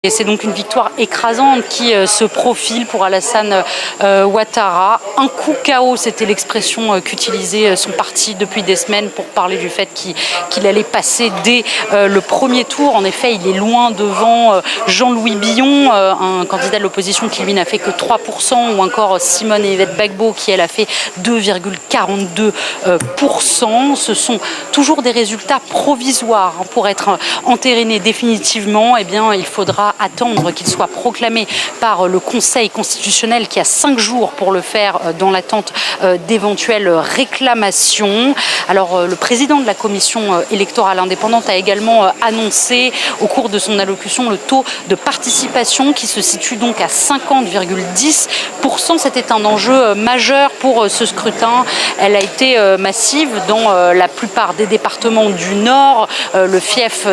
Et c'est donc une victoire écrasante qui se profile pour Alassane Ouattara. Un coup KO, c'était l'expression qu'utilisait son parti depuis des semaines pour parler du fait qu'il allait passer dès le premier tour. En effet, il est loin devant Jean-Louis Billon, un candidat de l'opposition qui lui n'a fait que 3%, ou encore Simone Yvette Gbagbo qui elle a fait 2,42%. Ce sont toujours des résultats provisoires. Pour être entérinés définitivement, eh bien, il faudra attendre qu'il soit proclamé par le Conseil constitutionnel qui a 5 jours pour le faire dans l'attente d'éventuelles réclamations. Alors le président de la commission électorale indépendante a également annoncé au cours de son allocution le taux de participation qui se situe donc à 50,10%. C'était un enjeu majeur pour ce scrutin. Elle a été massive dans la plupart des départements du Nord, le fief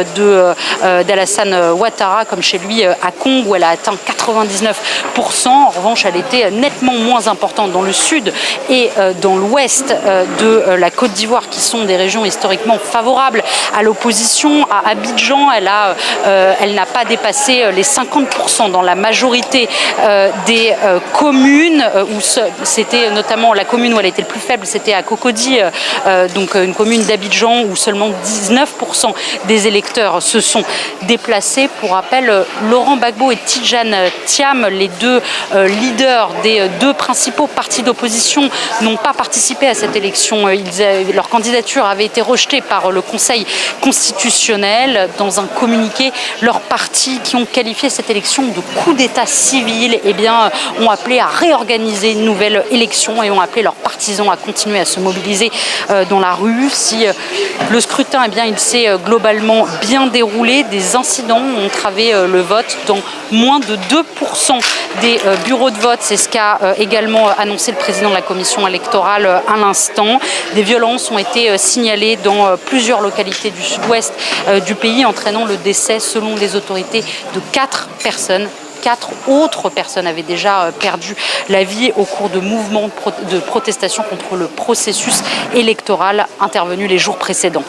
d'Alassane Ouattara comme chez lui à Kong où elle a atteint 99%. En revanche, elle était nettement moins importante dans le sud et dans l'ouest de la Côte d'Ivoire qui sont des régions historiquement favorables à l'opposition. À Abidjan, elle n'a pas dépassé les 50% dans la majorité des communes où c'était notamment la commune où elle était le plus faible, c'était à Cocody, donc une commune d'Abidjan où seulement 19% des électeurs se sont déplacés. Pour rappel, Laurent Gbagbo et Tidjane Thiam, les deux leaders des deux principaux partis d'opposition, n'ont pas participé à cette élection. Leur candidature avait été rejetée par le Conseil constitutionnel. Dans un communiqué, leurs partis qui ont qualifié cette élection de coup d'État civil ont appelé à réorganiser une nouvelle élection et ont appelé leurs partisans à continuer à se mobiliser dans la rue. Si le scrutin, il s'est globalement bien déroulé, des incidents ont entravé le vote dans moins de 2% des bureaux de vote. C'est ce qu'a également annoncé le président de la commission électorale à l'instant. Des violences ont été signalées dans plusieurs localités du sud-ouest du pays, entraînant le décès, selon les autorités, de 4 personnes. 4 autres personnes avaient déjà perdu la vie au cours de mouvements de protestation contre le processus électoral intervenu les jours précédents.